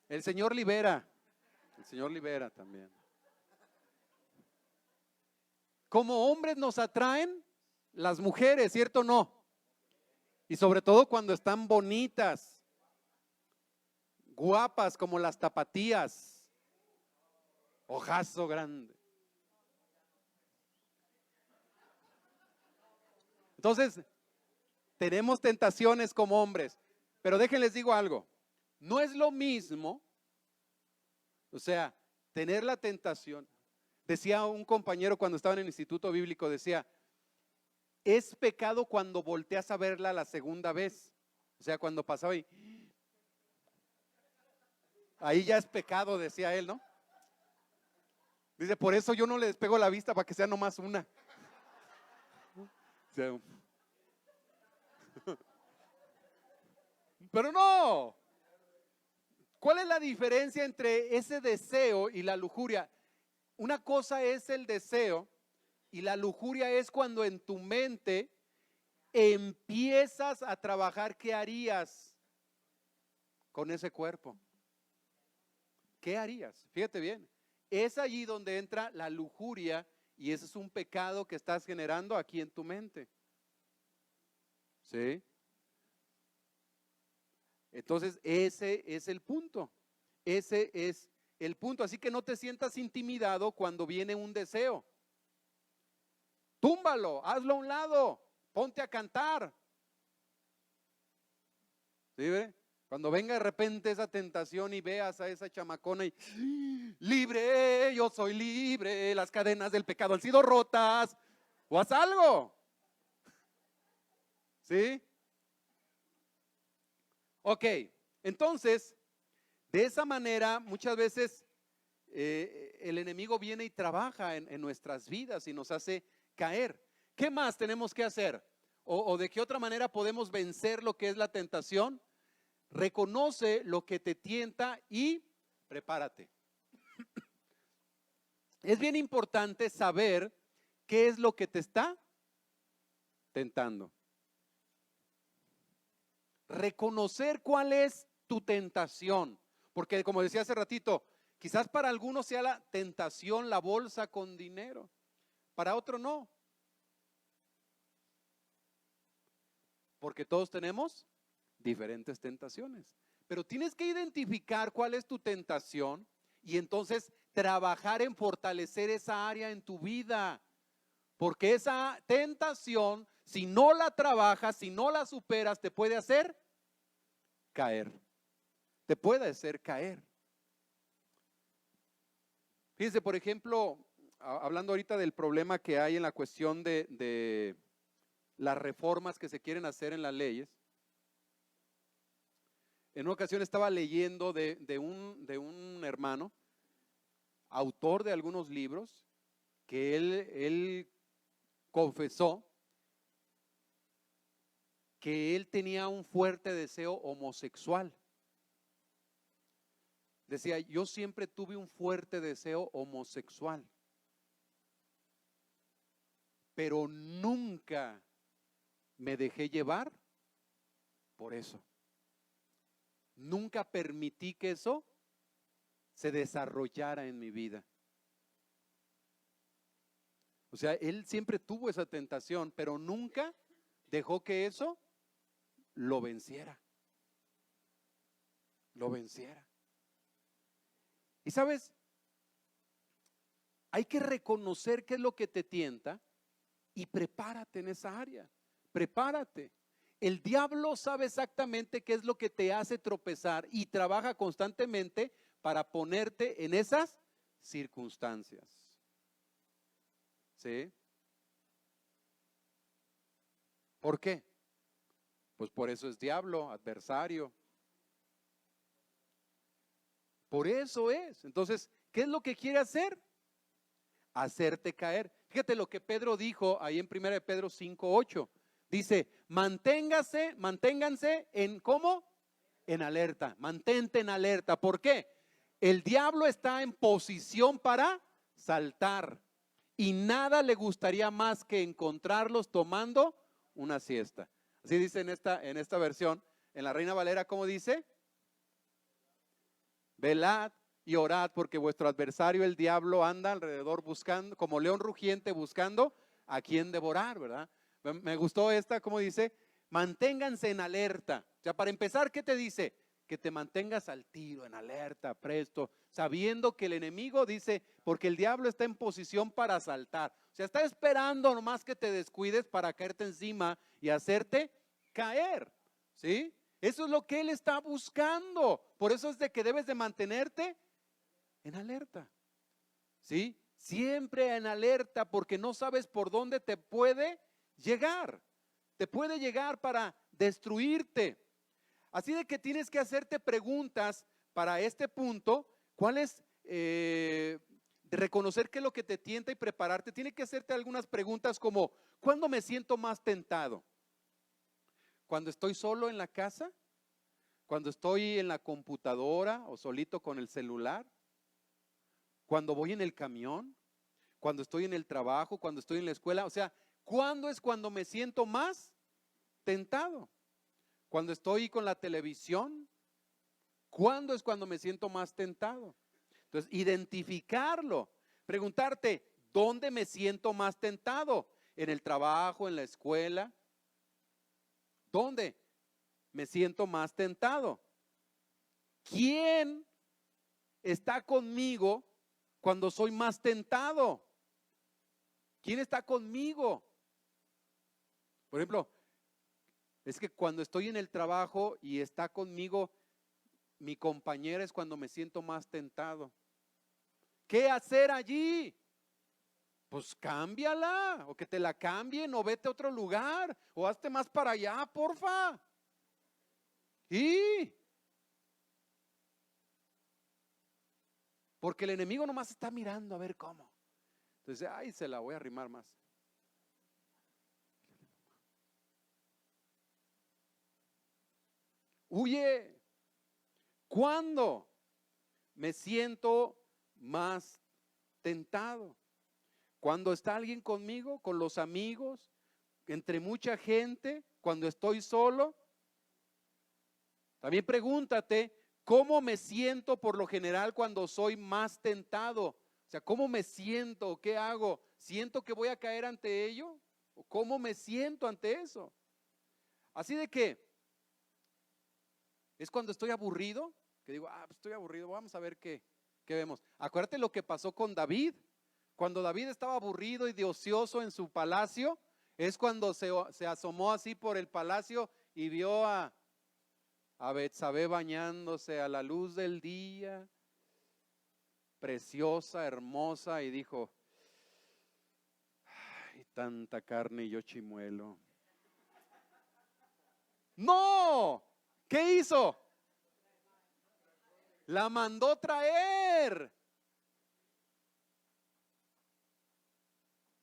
el Señor libera también. Como hombres nos atraen las mujeres, ¿cierto o no? Y sobre todo cuando están bonitas, guapas como las tapatías, ojazo grande. Entonces, tenemos tentaciones como hombres, pero déjenles digo algo, no es lo mismo, o sea, tener la tentación. Decía un compañero cuando estaba en el instituto bíblico, decía, es pecado cuando volteas a verla la segunda vez. O sea, cuando pasaba ahí ya es pecado, decía él, ¿no? Dice, por eso yo no le despego la vista para que sea nomás una. O sea, pero no. ¿Cuál es la diferencia entre ese deseo y la lujuria? Una cosa es el deseo y la lujuria es cuando en tu mente empiezas a trabajar qué harías con ese cuerpo. ¿Qué harías? Fíjate bien. es allí donde entra la lujuria y ese es un pecado que estás generando aquí en tu mente. ¿Sí? Entonces, ese es el punto. Ese es el punto. Así que no te sientas intimidado cuando viene un deseo. Túmbalo, hazlo a un lado, ponte a cantar. ¿Sí ve? Cuando venga de repente esa tentación y veas a esa chamacona y libre, yo soy libre, las cadenas del pecado han sido rotas, o haz algo. ¿Sí? Ok, entonces, de esa manera muchas veces el enemigo viene y trabaja en nuestras vidas y nos hace caer. ¿Qué más tenemos que hacer? ¿O de qué otra manera podemos vencer lo que es la tentación? Reconoce lo que te tienta y prepárate. Es bien importante saber qué es lo que te está tentando. Reconocer cuál es tu tentación. Porque como decía hace ratito, quizás para algunos sea la tentación la bolsa con dinero. Para otro no. Porque todos tenemos diferentes tentaciones. Pero tienes que identificar cuál es tu tentación y entonces trabajar en fortalecer esa área en tu vida. Porque esa tentación, si no la trabajas, si no la superas, te puede hacer caer. Te puede hacer caer. Fíjense, por ejemplo, hablando ahorita del problema que hay en la cuestión de las reformas que se quieren hacer en las leyes. En una ocasión estaba leyendo de un hermano, autor de algunos libros, que él confesó que él tenía un fuerte deseo homosexual. Decía, yo siempre tuve un fuerte deseo homosexual, pero nunca me dejé llevar por eso. Nunca permití que eso se desarrollara en mi vida. O sea, él siempre tuvo esa tentación, pero nunca dejó que eso lo venciera. Lo venciera. Y sabes, hay que reconocer qué es lo que te tienta y prepárate en esa área. Prepárate. El diablo sabe exactamente qué es lo que te hace tropezar y trabaja constantemente para ponerte en esas circunstancias. ¿Sí? ¿Por qué? Pues por eso es diablo, adversario. Por eso es. Entonces, ¿qué es lo que quiere hacer? Hacerte caer. Fíjate lo que Pedro dijo ahí en 1 Pedro 5:8. Dice, manténganse en ¿cómo? En alerta. Mantente en alerta. ¿Por qué? El diablo está en posición para saltar y nada le gustaría más que encontrarlos tomando una siesta. Así dice en esta versión. En la Reina Valera, ¿cómo dice? Velad y orad porque vuestro adversario el diablo anda alrededor buscando, como león rugiente buscando a quien devorar, ¿verdad? Me gustó como dice, manténganse en alerta. O sea, para empezar, ¿qué te dice? Que te mantengas al tiro, en alerta, presto, sabiendo que el enemigo dice, porque el diablo está en posición para asaltar. O sea, está esperando nomás que te descuides para caerte encima y hacerte caer, ¿sí? Eso es lo que él está buscando. Por eso es de que debes de mantenerte en alerta, ¿sí? Siempre en alerta porque no sabes por dónde te puede llegar. Te puede llegar para destruirte. Así de que tienes que hacerte preguntas para este punto. ¿Cuál es? De reconocer qué es lo que te tienta y prepararte. Tienes que hacerte algunas preguntas como, ¿cuándo me siento más tentado? ¿Cuando estoy solo en la casa? ¿Cuando estoy en la computadora o solito con el celular? ¿Cuando voy en el camión? ¿Cuando estoy en el trabajo? ¿Cuando estoy en la escuela? O sea, ¿cuándo es cuando me siento más tentado? ¿Cuando estoy con la televisión? ¿Cuándo es cuando me siento más tentado? Entonces, identificarlo, preguntarte, ¿dónde me siento más tentado? ¿En el trabajo, en la escuela? ¿Dónde me siento más tentado? ¿Quién está conmigo cuando soy más tentado? ¿Quién está conmigo? Por ejemplo, es que cuando estoy en el trabajo y está conmigo mi compañera es cuando me siento más tentado. ¿Qué hacer allí? Pues cámbiala, o que te la cambien, o vete a otro lugar, o hazte más para allá, porfa. Y porque el enemigo nomás está mirando a ver cómo. Entonces, ay, se la voy a arrimar más. Huye. ¿Cuándo me siento más tentado? Cuando está alguien conmigo, con los amigos, entre mucha gente, cuando estoy solo. También pregúntate, ¿cómo me siento por lo general cuando soy más tentado? O sea, ¿cómo me siento? ¿Qué hago? ¿Siento que voy a caer ante ello? ¿O cómo me siento ante eso? Así de que es cuando estoy aburrido, que digo, pues estoy aburrido, vamos a ver qué vemos. Acuérdate lo que pasó con David. Cuando David estaba aburrido y de ocioso en su palacio, es cuando se asomó así por el palacio y vio a Betsabé bañándose a la luz del día, preciosa, hermosa, y dijo, ay, tanta carne y yo chimuelo. No, ¿qué hizo? La mandó traer.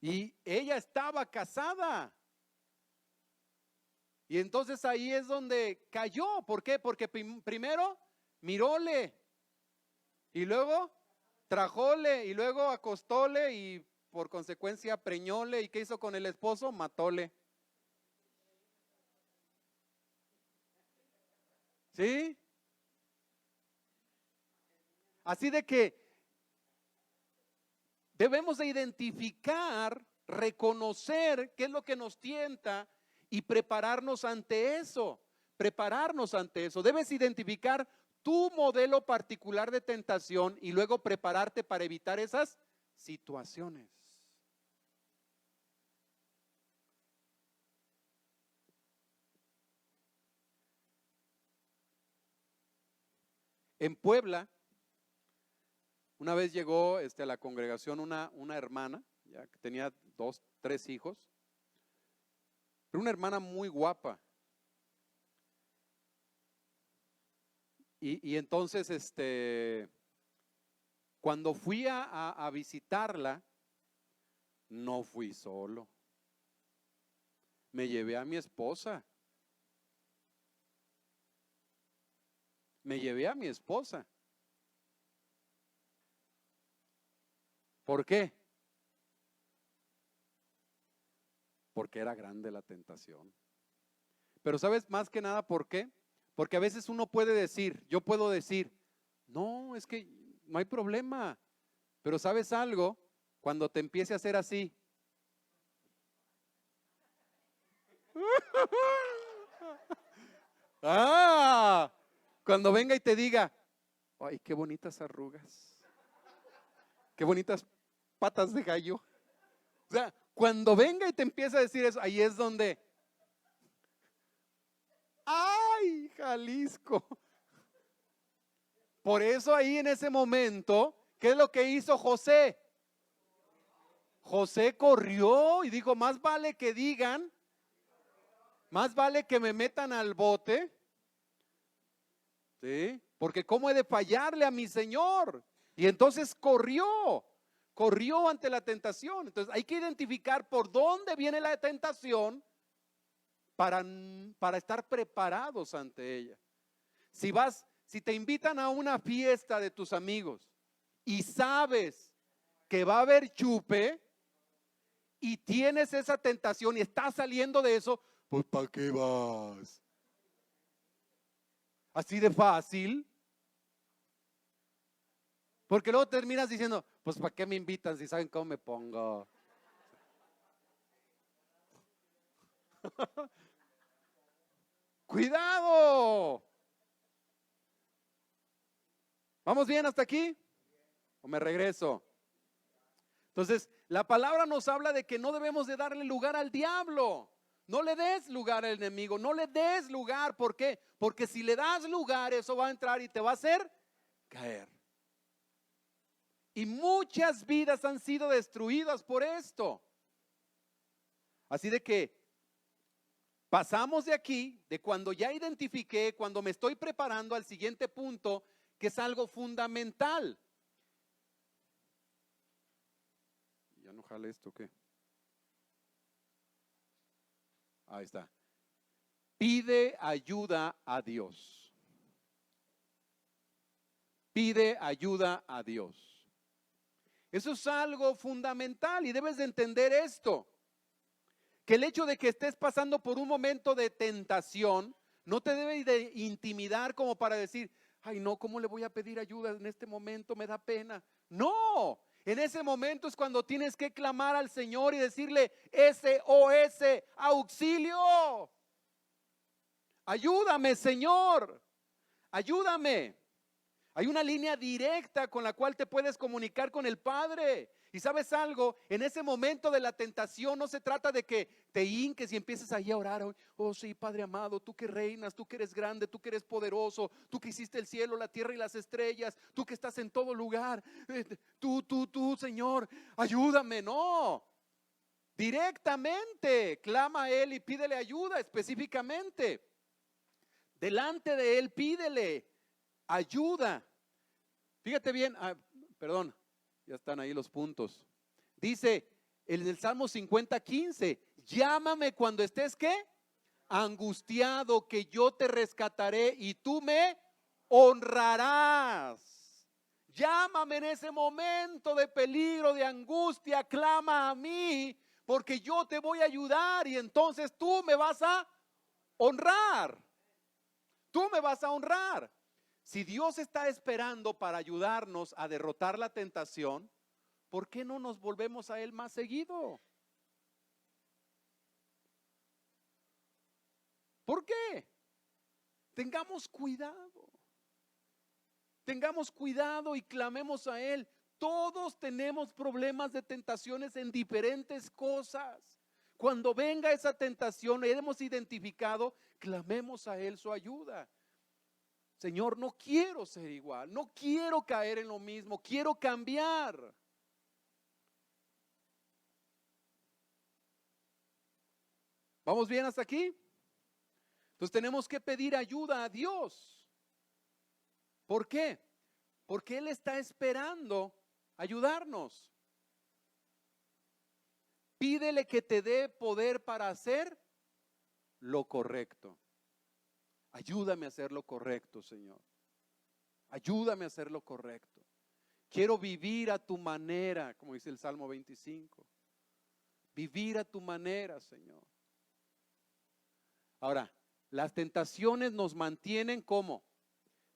Y ella estaba casada. Y entonces ahí es donde cayó. ¿Por qué? Porque primero miróle. Y luego trajóle. Y luego acostóle. Y por consecuencia preñóle. ¿Y qué hizo con el esposo? Matóle. ¿Sí? Así de que debemos de identificar, reconocer qué es lo que nos tienta y prepararnos ante eso. Prepararnos ante eso. Debes identificar tu modelo particular de tentación y luego prepararte para evitar esas situaciones. En Puebla, una vez llegó a la congregación una hermana, ya que tenía 2, 3 hijos, pero una hermana muy guapa. Y entonces, cuando fui a visitarla, no fui solo. Me llevé a mi esposa. Me llevé a mi esposa. ¿Por qué? Porque era grande la tentación. Pero ¿sabes más que nada por qué? Porque a veces uno puede decir, yo puedo decir, no, es que no hay problema. Pero ¿sabes algo? Cuando te empiece a hacer así. Cuando venga y te diga, ay, qué bonitas arrugas. Qué bonitas patas de gallo. O sea, cuando venga y te empieza a decir eso, ahí es donde, ¡ay, Jalisco! Por eso ahí en ese momento, ¿qué es lo que hizo José? José corrió y dijo, más vale que digan, más vale que me metan al bote, ¿sí? Porque ¿cómo he de fallarle a mi Señor? Y entonces corrió ante la tentación. Entonces hay que identificar por dónde viene la tentación para estar preparados ante ella. Si te invitan a una fiesta de tus amigos y sabes que va a haber chupe y tienes esa tentación y estás saliendo de eso, pues ¿para qué vas? Así de fácil. Porque luego terminas diciendo, pues ¿para qué me invitan si saben cómo me pongo? ¡Cuidado! ¿Vamos bien hasta aquí? ¿O me regreso? Entonces, la palabra nos habla de que no debemos de darle lugar al diablo. No le des lugar al enemigo, no le des lugar. ¿Por qué? Porque si le das lugar, eso va a entrar y te va a hacer caer. Y muchas vidas han sido destruidas por esto. Así de que pasamos de aquí, de cuando ya identifiqué, cuando me estoy preparando al siguiente punto, que es algo fundamental. Ya no jale esto, ¿qué? Ahí está. Pide ayuda a Dios. Pide ayuda a Dios. Eso es algo fundamental y debes de entender esto. Que el hecho de que estés pasando por un momento de tentación no te debe de intimidar como para decir, ay no, ¿cómo le voy a pedir ayuda en este momento? Me da pena. No, en ese momento es cuando tienes que clamar al Señor y decirle, SOS, auxilio. Ayúdame, Señor, ayúdame. Hay una línea directa con la cual te puedes comunicar con el Padre. Y sabes algo, en ese momento de la tentación no se trata de que te hinques y empieces ahí a orar. Oh sí, Padre amado, tú que reinas, tú que eres grande, tú que eres poderoso, tú que hiciste el cielo, la tierra y las estrellas, tú que estás en todo lugar. Tú, Señor, ayúdame. No, directamente clama a Él y pídele ayuda específicamente. Delante de Él pídele ayuda. Fíjate bien, perdón, ya están ahí los puntos. Dice en el Salmo 50:15, llámame cuando estés ¿qué? Angustiado, que yo te rescataré y tú me honrarás. Llámame en ese momento de peligro, de angustia, clama a mí, porque yo te voy a ayudar y entonces tú me vas a honrar. Tú me vas a honrar. Si Dios está esperando para ayudarnos a derrotar la tentación, ¿por qué no nos volvemos a Él más seguido? ¿Por qué? Tengamos cuidado. Tengamos cuidado y clamemos a Él. Todos tenemos problemas de tentaciones en diferentes cosas. Cuando venga esa tentación, la hemos identificado, clamemos a Él su ayuda. Señor, no quiero ser igual, no quiero caer en lo mismo, quiero cambiar. ¿Vamos bien hasta aquí? Entonces tenemos que pedir ayuda a Dios. ¿Por qué? Porque Él está esperando ayudarnos. Pídele que te dé poder para hacer lo correcto. Ayúdame a hacer lo correcto, Señor. Ayúdame a hacer lo correcto. Quiero vivir a tu manera, como dice el Salmo 25. Vivir a tu manera, Señor. Ahora, las tentaciones nos mantienen como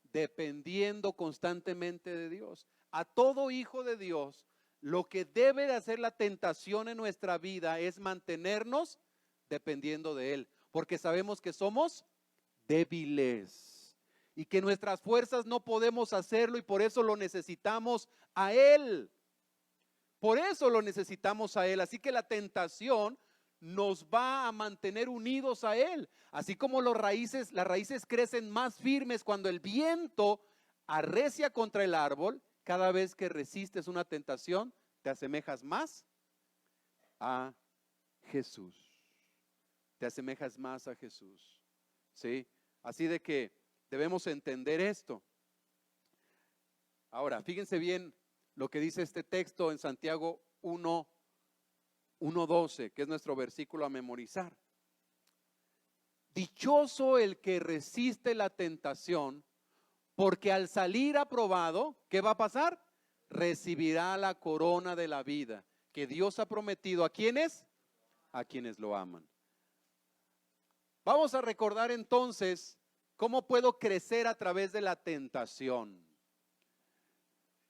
dependiendo constantemente de Dios. A todo hijo de Dios, lo que debe de hacer la tentación en nuestra vida es mantenernos dependiendo de Él, porque sabemos que somos débiles y que nuestras fuerzas no podemos hacerlo y por eso lo necesitamos a Él. Por eso lo necesitamos a Él. Así que la tentación nos va a mantener unidos a Él. Así como las raíces crecen más firmes cuando el viento arrecia contra el árbol. Cada vez que resistes una tentación, te asemejas más a Jesús. Te asemejas más a Jesús. ¿Sí? Así de que debemos entender esto. Ahora, fíjense bien lo que dice este texto en Santiago 1:12, que es nuestro versículo a memorizar. Dichoso el que resiste la tentación, porque al salir aprobado, ¿qué va a pasar? Recibirá la corona de la vida que Dios ha prometido. ¿A quiénes? A quienes lo aman. Vamos a recordar entonces cómo puedo crecer a través de la tentación.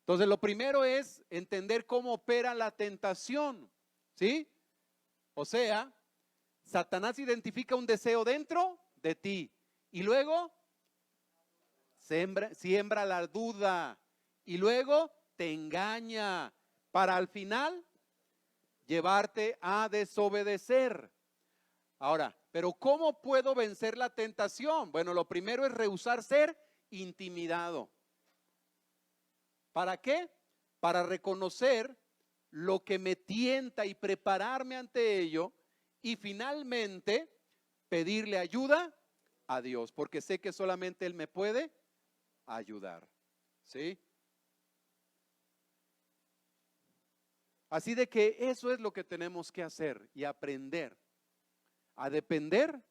Entonces, lo primero es entender cómo opera la tentación, ¿sí? O sea, Satanás identifica un deseo dentro de ti y luego siembra la duda y luego te engaña para al final llevarte a desobedecer. Ahora, pero ¿cómo puedo vencer la tentación? Bueno, lo primero es rehusar ser intimidado. ¿Para qué? Para reconocer lo que me tienta y prepararme ante ello y finalmente pedirle ayuda a Dios, porque sé que solamente Él me puede ayudar. ¿Sí? Así de que eso es lo que tenemos que hacer y aprender a depender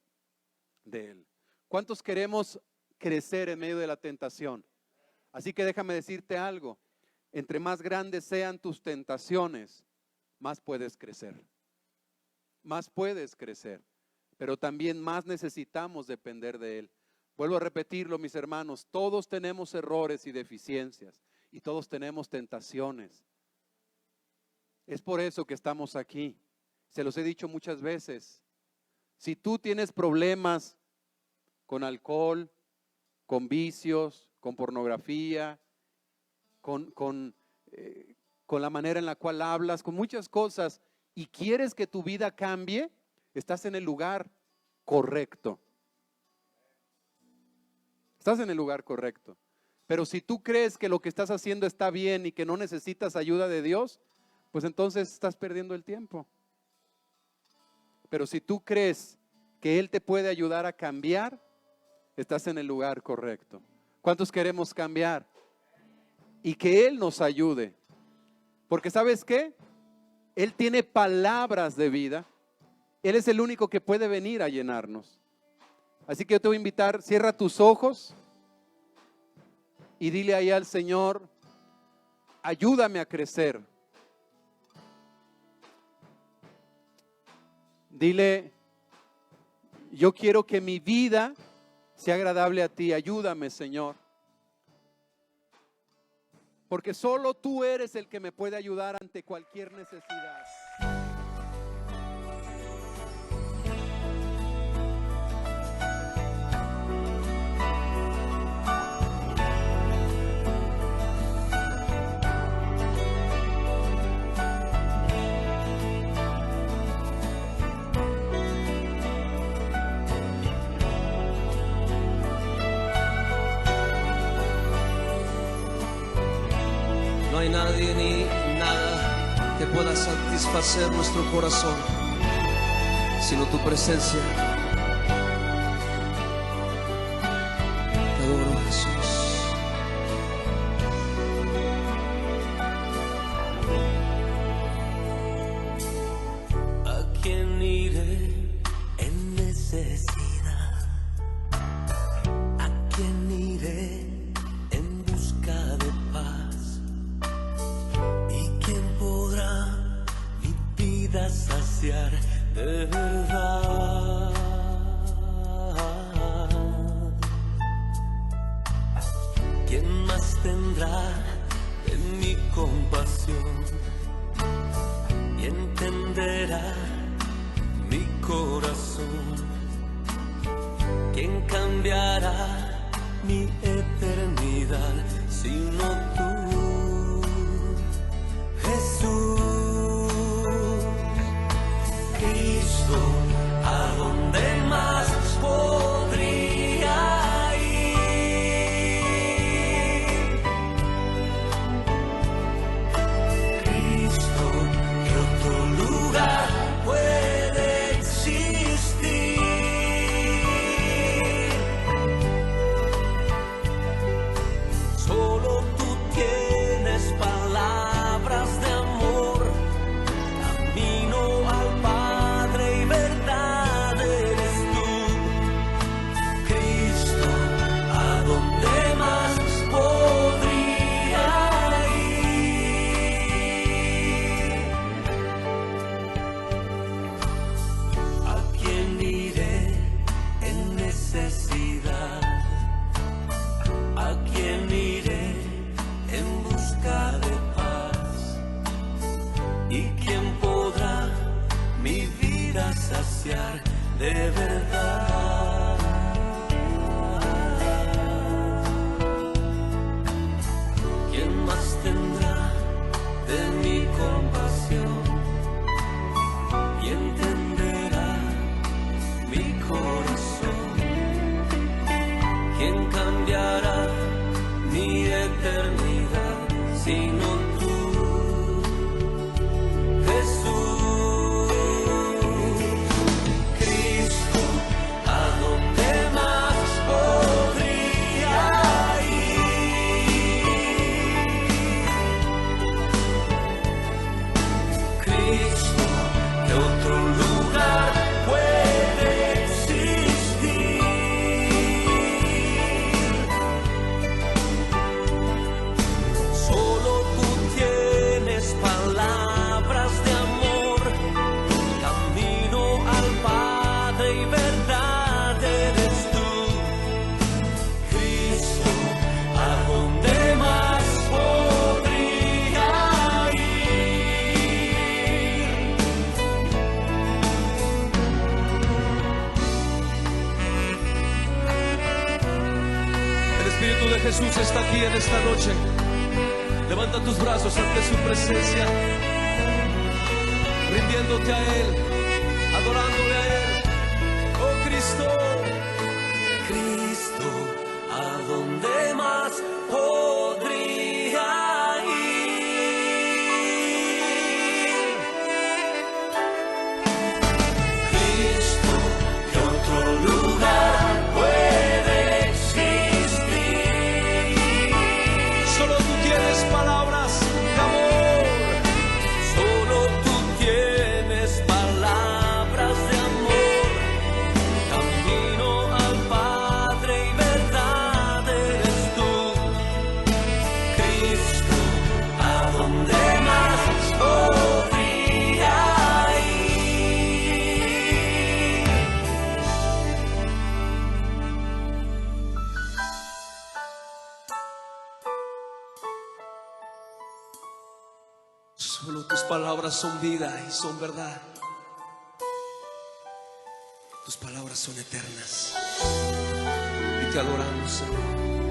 de Él. ¿Cuántos queremos crecer en medio de la tentación? Así que déjame decirte algo, entre más grandes sean tus tentaciones, más puedes crecer. Más puedes crecer, pero también más necesitamos depender de Él. Vuelvo a repetirlo, mis hermanos, todos tenemos errores y deficiencias y todos tenemos tentaciones. Es por eso que estamos aquí. Se los he dicho muchas veces. Si tú tienes problemas con alcohol, con vicios, con pornografía, con la manera en la cual hablas, con muchas cosas, y quieres que tu vida cambie, estás en el lugar correcto. Estás en el lugar correcto. Pero si tú crees que lo que estás haciendo está bien y que no necesitas ayuda de Dios, pues entonces estás perdiendo el tiempo. Pero si tú crees que Él te puede ayudar a cambiar, estás en el lugar correcto. ¿Cuántos queremos cambiar? Y que Él nos ayude. Porque ¿sabes qué? Él tiene palabras de vida. Él es el único que puede venir a llenarnos. Así que yo te voy a invitar, cierra tus ojos y dile ahí al Señor, ayúdame a crecer. Dile, yo quiero que mi vida sea agradable a ti, ayúdame, Señor. Porque solo tú eres el que me puede ayudar ante cualquier necesidad. No hay nadie ni nada que pueda satisfacer nuestro corazón, sino tu presencia. Te adoro, Jesús. ¿A quién iré en necesidad? ¿A quién iré en busca de paz? ¿Y quién podrá mi vida saciar de verdad? ¿Quién más tendrá de mi compasión y entenderá mi corazón? ¿Quién cambiará mi eternidad sino tú, Jesús? Cristo, ¿a dónde más podría ir? Cristo, ¿qué otro lugar puede existir? Solo tú saciar de verdad. ¿Quién más tendrá de mi compasión y entenderá mi corazón? ¿Quién cambiará mi eternidad sino tú, Jesús? Cristo, ¿a dónde más podría ir? Cristo, ¿qué otro lugar puede existir? Solo tú tienes palabras de amor, camino al Padre y verdad eres tú. Cristo, ¿a dónde más podría ir? El Espíritu de Jesús está aquí en esta noche. Levanta tus brazos ante su presencia, rindiéndote a Él, adorándole a Él. Oh Cristo, Cristo, ¿a dónde más podría ir? Cristo, ¿qué otro lugar puede existir? Solo tú tienes palabras de amor. Solo tú tienes palabras de amor. Camino al Padre y verdad eres tú. Cristo, ¿a dónde más podría ir? Solo tus palabras son vida y son verdad. Tus palabras son eternas. Y te adoramos, Señor.